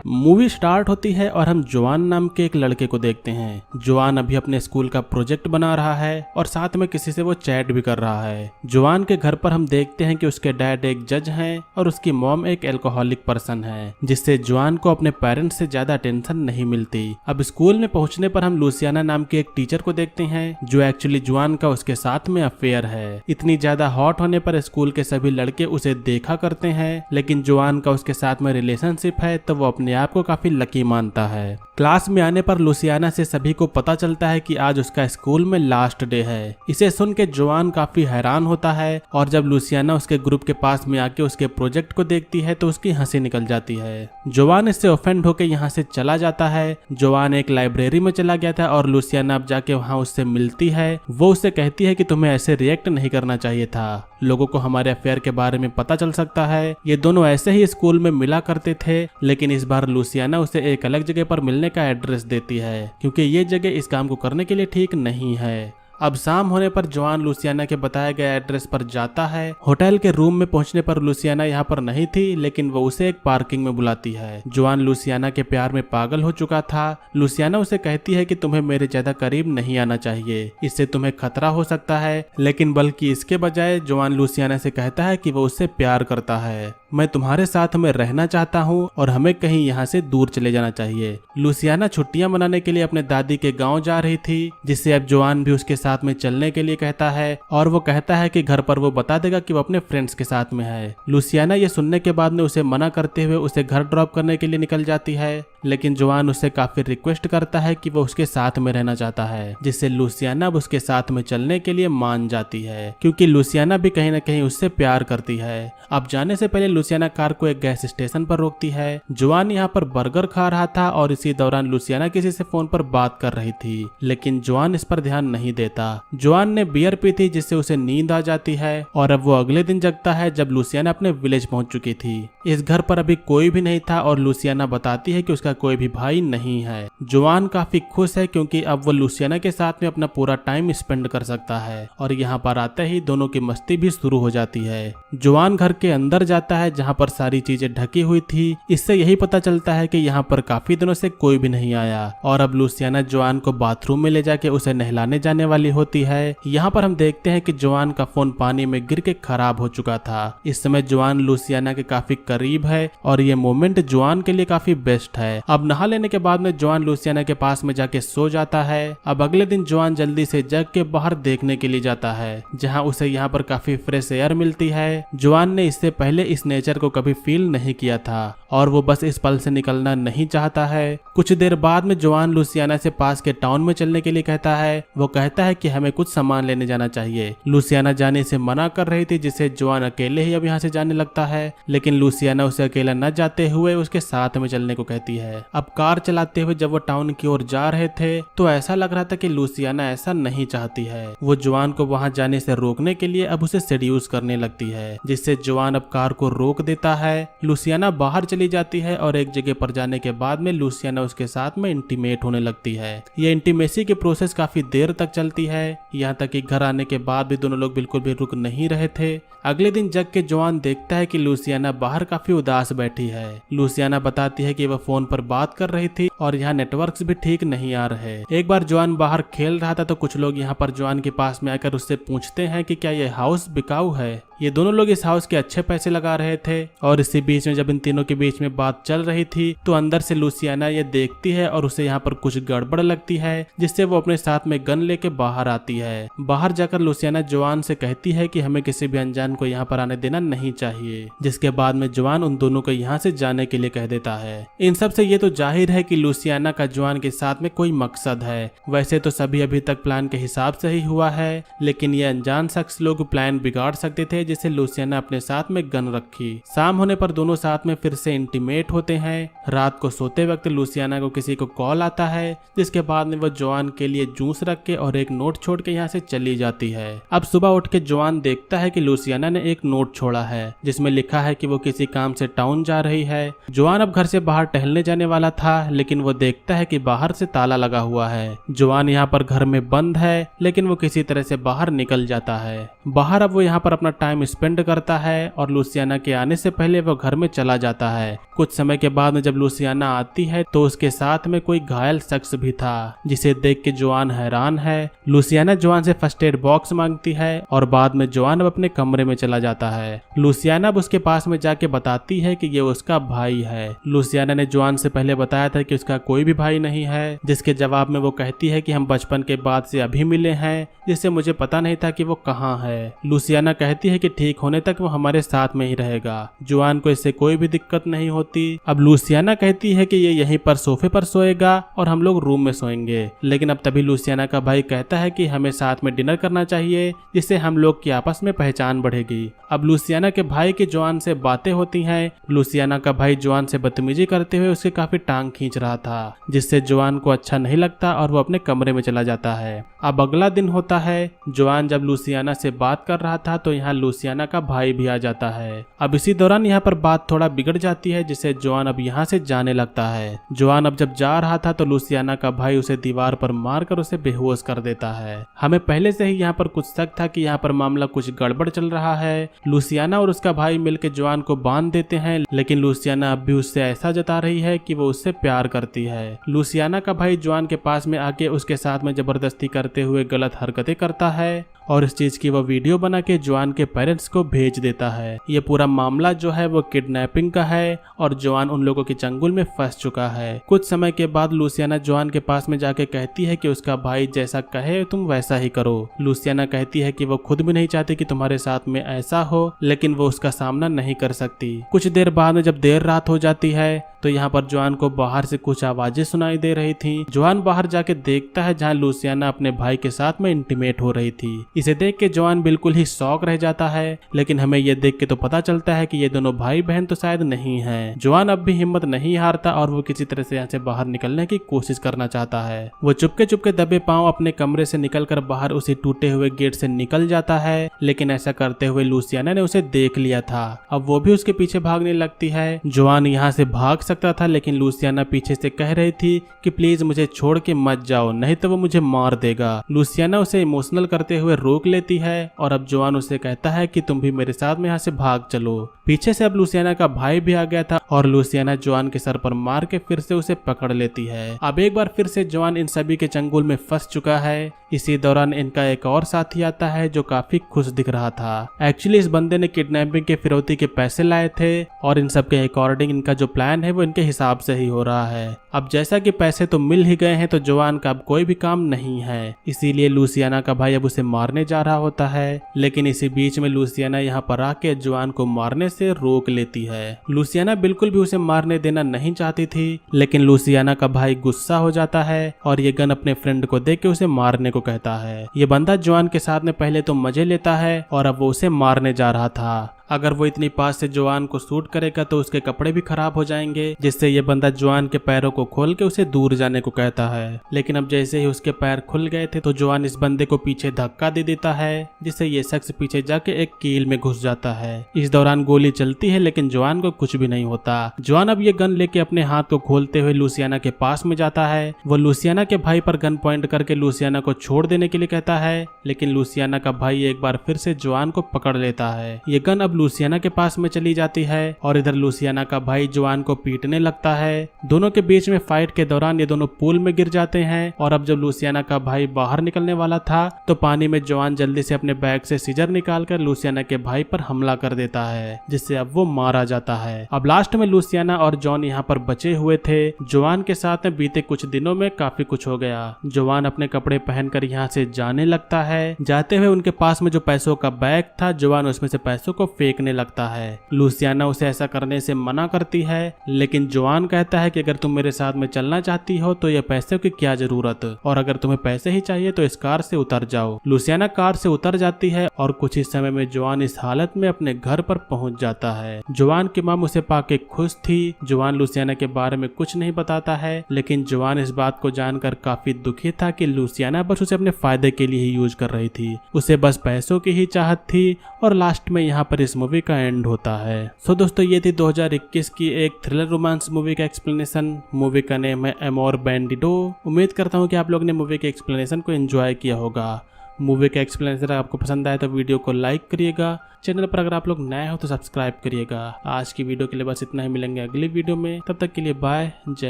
Movie start होती है और हम जोआन नाम के एक लड़के को देखते हैं। जोआन अभी अपने स्कूल का प्रोजेक्ट बना रहा है और साथ में किसी से वो चैट भी कर रहा है। जोआन के घर पर हम देखते हैं कि उसके डैड एक जज हैं और उसकी मॉम एक एल्कोहलिक पर्सन है, जिससे जोआन को अपने पेरेंट्स से ज्यादा टेंशन नहीं मिलती। अब स्कूल में पहुंचने पर हम लुसियाना नाम के एक टीचर को देखते हैं जो एक्चुअली जोआन का उसके साथ में अफेयर है। इतनी ज्यादा हॉट होने पर स्कूल के सभी लड़के उसे देखा करते हैं, लेकिन जोआन का उसके साथ में रिलेशनशिप है तो वो अपने आप को काफी लकी मानता है। क्लास में आने पर लुसियाना से सभी को पता चलता है कि आज उसका स्कूल में लास्ट डे है। इसे सुन के जोआन काफी हैरान होता है और जब लुसियाना उसके ग्रुप के पास में आके उसके प्रोजेक्ट को देखती है तो उसकी हंसी निकल जाती है। जोआन इससे ऑफेंड होकर यहाँ से चला जाता है। जोआन एक लाइब्रेरी में चला गया था और लुसियाना अब जाके वहाँ उससे मिलती है। वो उससे कहती है कि तुम्हें ऐसे रिएक्ट नहीं करना चाहिए था, लोगों को हमारे अफेयर के बारे में पता चल सकता है। ये दोनों ऐसे ही स्कूल में मिला करते थे, लेकिन इस बार लुसियाना उसे एक अलग जगह पर मिलने का एड्रेस देती है क्योंकि ये जगह इस काम को करने के लिए ठीक नहीं है। अब शाम होने पर जोआन लुसियाना के बताए गए एड्रेस पर जाता है। होटल के रूम में पहुंचने पर लुसियाना यहाँ पर नहीं थी, लेकिन वो उसे एक पार्किंग में बुलाती है। जोआन लुसियाना के प्यार में पागल हो चुका था। लुसियाना उसे कहती है कि तुम्हें मेरे ज्यादा करीब नहीं आना चाहिए, इससे तुम्हें खतरा हो सकता है, लेकिन बल्कि इसके बजाय जोआन लुसियाना से कहता है कि वो उससे प्यार करता है। मैं तुम्हारे साथ में रहना चाहता हूँ और हमें कहीं यहाँ से दूर चले जाना चाहिए। लुसियाना छुट्टियां मनाने के लिए अपने दादी के गांव जा रही थी, जिससे अब जोआन भी उसके साथ में चलने के लिए कहता है और वो कहता है कि घर पर वो बता देगा कि वो अपने फ्रेंड्स के साथ में है। लुसियाना ये सुनने के बाद में उसे मना करते हुए उसे घर ड्रॉप करने के लिए निकल जाती है, लेकिन जोआन उससे काफी रिक्वेस्ट करता है कि वो उसके साथ में रहना चाहता है, जिससे लुसियाना अब उसके साथ में चलने के लिए मान जाती है क्योंकि लुसियाना भी कहीं ना कहीं उससे प्यार करती है। अब जाने से पहले लुसियाना कार को एक गैस स्टेशन पर रोकती है। जोआन यहाँ पर बर्गर खा रहा था और इसी दौरान लुसियाना किसी से फोन पर बात कर रही थी, लेकिन जोआन इस पर ध्यान नहीं देता। जोआन ने बियर पी थी जिससे उसे नींद आ जाती है और अब वो अगले दिन जगता है जब लुसियाना अपने विलेज पहुंच चुकी थी। इस घर पर अभी कोई भी नहीं था और लुसियाना बताती है कि उसका कोई भी भाई नहीं है। जोआन काफी खुश है क्योंकि अब वो लुसियाना के साथ में अपना पूरा टाइम स्पेंड कर सकता है और यहाँ पर आते ही दोनों की मस्ती भी शुरू हो जाती है। जोआन घर के अंदर जाता है जहाँ पर सारी चीजें ढकी हुई थी। इससे यही पता चलता है कि यहाँ पर काफी दिनों से कोई भी नहीं आया और अब लुसियाना जोआन को बाथरूम में ले जाके उसे नहलाने जाने वाली होती है। यहाँ पर हम देखते हैं कि जोआन का फोन पानी में गिर के खराब हो चुका था। इस समय जोआन लुसियाना के काफी करीब है और ये मोमेंट जोआन के लिए काफी बेस्ट है। अब नहा लेने के बाद में जोआन लुसियाना के पास में जाके सो जाता है। अब अगले दिन जोआन जल्दी से जग के बाहर देखने के लिए जाता है, जहाँ उसे यहाँ पर काफी फ्रेश एयर मिलती है। जोआन ने इससे पहले इस नेचर को कभी फील नहीं किया था और वो बस इस पल से निकलना नहीं चाहता है। कुछ देर बाद में जोआन लुसियाना से पास के टाउन में चलने के लिए कहता है। वो कहता है कि हमें कुछ सामान लेने जाना चाहिए। लुसियाना जाने से मना कर रही थी, जिससे जोआन अकेले ही अब यहाँ से जाने लगता है, लेकिन लुसियाना उसे अकेला न जाते हुए उसके साथ में चलने को कहती है। अब कार चलाते हुए जब वो टाउन की ओर जा रहे थे तो ऐसा लग रहा था कि लुसियाना ऐसा नहीं चाहती है। वो जोआन को वहां जाने से रोकने के लिए अब उसे सेड्यूस करने लगती है, जिससे जोआन अब कार को रोक देता है। लुसियाना बाहर चली जाती है और एक जगह पर जाने के बाद में लुसियाना उसके साथ में इंटीमेट होने लगती है। ये इंटीमेसी की प्रोसेस काफी देर तक चलती है, यहाँ तक कि घर आने के बाद भी दोनों लोग बिल्कुल भी रुक नहीं रहे थे। अगले दिन जग के जोआन देखता है कि लुसियाना बाहर काफी उदास बैठी है। लुसियाना बताती है कि वह फोन पर बात कर रही थी और यहाँ नेटवर्क्स भी ठीक नहीं आ रहे। एक बार जोआन बाहर खेल रहा था तो कुछ लोग यहाँ पर जोआन के पास में आकर उससे पूछते हैं कि क्या ये हाउस बिकाऊ है। ये दोनों लोग इस हाउस के अच्छे पैसे लगा रहे थे और इसी बीच में जब इन तीनों के बीच में बात चल रही थी तो अंदर से लुसियाना ये देखती है और उसे यहाँ पर कुछ गड़बड़ लगती है, जिससे वो अपने साथ में गन लेके बाहर आती है। बाहर जाकर लुसियाना जोआन से कहती है कि हमें किसी भी अनजान को यहाँ पर आने देना नहीं चाहिए, जिसके बाद में जोआन उन दोनों को यहाँ से जाने के लिए कह देता है। इन सब से ये तो जाहिर है कि लुसियाना का जोआन के साथ में कोई मकसद है। वैसे तो सभी अभी तक प्लान के हिसाब से ही हुआ है, लेकिन ये अनजान शख्स लोग प्लान बिगाड़ सकते थे, जिससे लुसियाना अपने साथ में गन रखी। शाम होने पर दोनों साथ में फिर से इंटीमेट होते हैं। रात को सोते वक्त लुसियाना को किसी को कॉल आता है, जिसके बाद में वो जोआन के लिए जूस रख के और एक नोट छोड़ के यहाँ से चली जाती है। अब सुबह उठ के जोआन देखता है कि लुसियाना ने एक नोट छोड़ा है जिसमें लिखा है कि वो किसी काम से टाउन जा रही है। जोआन अब घर से बाहर टहलने जाने वाला था, लेकिन वो देखता है कि बाहर से ताला लगा हुआ है। जोआन यहाँ पर घर में बंद है, लेकिन वो किसी तरह से बाहर निकल जाता है। बाहर अब वो यहाँ पर अपना टाइम टाइम स्पेंड करता है और लूसियाना के आने से पहले वो घर में चला जाता है। कुछ समय के बाद में जब लूसियाना आती है तो उसके साथ में कोई घायल शख्स भी था, जिसे देख के जोआन हैरान है। लूसियाना जोआन से फर्स्ट एड बॉक्स मांगती है और बाद में जोआन अब अपने कमरे में चला जाता है। लूसियाना अब उसके पास में जाके बताती है कि ये उसका भाई है। लूसियाना ने जोआन से पहले बताया था कि उसका कोई भी भाई नहीं है, जिसके जवाब में वो कहती है कि हम बचपन के बाद से अभी मिले हैं, जिससे मुझे पता नहीं था कि वो कहाँ है। लूसियाना कहती है कि ठीक होने तक वो हमारे साथ में ही रहेगा। जोआन को इससे कोई भी दिक्कत नहीं होती। अब लूसियाना कहती है कि ये यहीं पर सोफे पर सोएगा और हम लोग रूम में सोएंगे, लेकिन अब तभी लूसियाना का भाई कहता है कि हमें साथ में डिनर करना चाहिए, जिससे हम लोग की आपस में पहचान बढ़ेगी। अब लूसियाना के भाई की जोआन से बातें होती हैं। लूसियाना का भाई जोआन से बदतमीजी करते हुए उसके काफी टांग खींच रहा था, जिससे जोआन को अच्छा नहीं लगता और वो अपने कमरे में चला जाता है। अब अगला दिन होता है। जोआन जब लूसियाना से बात कर रहा था तो यहाँ लूसियाना का भाई भी आ जाता है। अब इसी दौरान यहाँ पर बात थोड़ा बिगड़ जाती है, जिससे जोआन अब यहाँ से जाने लगता है। जोआन अब जब जा रहा था तो लूसियाना का भाई उसे दीवार पर मारकर उसे बेहोश कर देता है। हमें पहले से ही यहाँ पर कुछ शक था कि यहाँ पर मामला कुछ गड़बड़ चल रहा है। लूसियाना और उसका भाई मिलकर जोआन को बांध देते हैं, लेकिन लूसियाना अब भी उससे ऐसा जता रही है कि वो उससे प्यार करती है। लूसियाना का भाई जोआन के पास में आके उसके साथ में जबरदस्ती करते हुए गलत हरकतें करता है और इस चीज की वो वीडियो बना के जोआन के पेरेंट्स को भेज देता है। ये पूरा मामला जो है वो किडनैपिंग का है और जोआन उन लोगों के चंगुल में फंस चुका है। कुछ समय के बाद लूसियाना जोआन के पास में जाके कहती है कि उसका भाई जैसा कहे तुम वैसा ही करो। लूसियाना कहती है कि वो खुद भी नहीं चाहती कि तुम्हारे साथ में ऐसा हो, लेकिन वो उसका सामना नहीं कर सकती। कुछ देर बाद में जब देर रात हो जाती है तो यहाँ पर जोआन को बाहर से कुछ आवाजें सुनाई दे रही थी। जोआन बाहर जाके देखता है जहाँ लूसियाना अपने भाई के साथ में इंटीमेट हो रही थी। इसे देख के जोआन बिल्कुल ही शॉक रह जाता है, लेकिन हमें यह देख के तो पता चलता है कि ये दोनों भाई बहन तो शायद नहीं हैं। जोआन अब भी हिम्मत नहीं हारता और वो किसी तरह से यहाँ से बाहर निकलने की कोशिश करना चाहता है। वो चुपके चुपके दबे पांव अपने कमरे से निकलकर बाहर उसी टूटे हुए गेट से निकल जाता है, लेकिन ऐसा करते हुए लूसियाना ने उसे देख लिया था। अब वो भी उसके पीछे भागने लगती है। जोआन यहाँ से भाग सकता था, लेकिन लूसियाना पीछे से कह रही थी कि प्लीज मुझे छोड़ के मत जाओ, नहीं तो वो मुझे मार देगा। लूसियाना उसे इमोशनल करते हुए रोक लेती है और अब जोआन उसे कहता है कि तुम भी मेरे साथ में यहाँ से भाग चलो। पीछे से अब लूसियाना का भाई भी आ गया था और लूसियाना जोआन के सर पर मार के फिर से उसे पकड़ लेती है। अब एक बार फिर से जोआन इन सभी के चंगुल में फंस चुका है। इसी दौरान इनका एक और साथी आता है जो काफी खुश दिख रहा था। एक्चुअली इस बंदे ने किडनैपिंग के फिरौती के पैसे लाए थे और इन सब के अकॉर्डिंग इनका जो प्लान है वो इनके हिसाब से ही हो रहा है। अब जैसा कि पैसे तो मिल ही गए हैं तो जोआन का अब कोई भी काम नहीं है, इसीलिए लूसियाना का भाई अब उसे मारने जा रहा होता है, लेकिन इसी बीच में लूसियाना यहाँ पर आके जोआन को मारने से रोक लेती है। लूसियाना बिल्कुल भी उसे मारने देना नहीं चाहती थी, लेकिन लूसियाना का भाई गुस्सा हो जाता है और ये गन अपने फ्रेंड को दे के उसे मारने को कहता है। ये बंदा जोआन के साथ में पहले तो मजे लेता है और अब वो उसे मारने जा रहा था। अगर वो इतनी पास से जोआन को शूट करेगा तो उसके कपड़े भी खराब हो जाएंगे, जिससे ये बंदा जोआन के पैरों को खोल के उसे दूर जाने को कहता है। लेकिन अब जैसे ही उसके पैर खुल गए थे तो जोआन इस बंदे को पीछे धक्का दे देता है, जिससे ये शख्स पीछे जाके एक कील में घुस जाता है। इस दौरान गोली चलती है, लेकिन जोआन को कुछ भी नहीं होता। जोआन अब ये गन लेके अपने हाथ को खोलते हुए लूसियाना के पास में जाता है। वो लूसियाना के भाई पर गन पॉइंट करके लूसियाना को छोड़ देने के लिए कहता है, लेकिन लूसियाना का भाई एक बार फिर से जोआन को पकड़ लेता है। ये गन अब लूसियाना के पास में चली जाती है और इधर लूसियाना का भाई जोआन को पीटने लगता है। दोनों के बीच में फाइट के दौरान ये दोनों पूल में गिर जाते हैं और अब जब लूसियाना का भाई बाहर निकलने वाला था तो पानी में जोआन जल्दी से अपने बैग से सीजर निकालकर लूसियाना के भाई पर हमला कर देता है, जिससे अब वो मारा जाता है। अब लास्ट में लूसियाना और जॉन यहाँ पर बचे हुए थे। जोआन के साथ में बीते कुछ दिनों में काफी कुछ हो गया। जोआन अपने कपड़े पहनकर यहाँ से जाने लगता है। जाते हुए उनके पास में जो पैसों का बैग था, जोआन उसमें से पैसों को फेंकने लगता है। लूसियाना उसे ऐसा करने से मना करती है, लेकिन जोआन कहता है कि अगर तुम मेरे साथ में चलना चाहती हो तो ये पैसों की क्या जरूरत, और अगर तुम्हें पैसे ही चाहिए तो इस कार से उतर जाओ। लूसियाना कार से उतर जाती है और कुछ ही समय में जोआन इस हालत में अपने घर पर पहुंच जाता है। जोआन की मां उसे पाके खुश थी। जोआन लूसियाना के बारे में कुछ नहीं बताता है, लेकिन जोआन इस बात को जानकर काफी दुखी था कि लूसियाना बस उसे अपने फायदे के लिए ही यूज कर रही थी। उसे बस पैसों की ही चाहत थी और लास्ट में यहाँ पर इस मूवी का एंड होता है। सो दोस्तों, ये थी 2021 की एक थ्रिलर रोमांस मूवी का एक्सप्लेनेशन। मूवी का नेम है एमोर बैंडिडो। उम्मीद करता हूँ कि आप लोग ने मूवी के एक्सप्लेनेशन को एंजॉय किया होगा। मूवी का एक्सप्लेनेशन आपको पसंद आए तो वीडियो को लाइक करिएगा। चैनल पर अगर आप लोग नए हो तो सब्सक्राइब करिएगा। आज की वीडियो के लिए बस इतना ही, मिलेंगे अगली वीडियो में। तब तक के लिए बाय। जय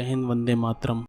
हिंद, वंदे मातरम।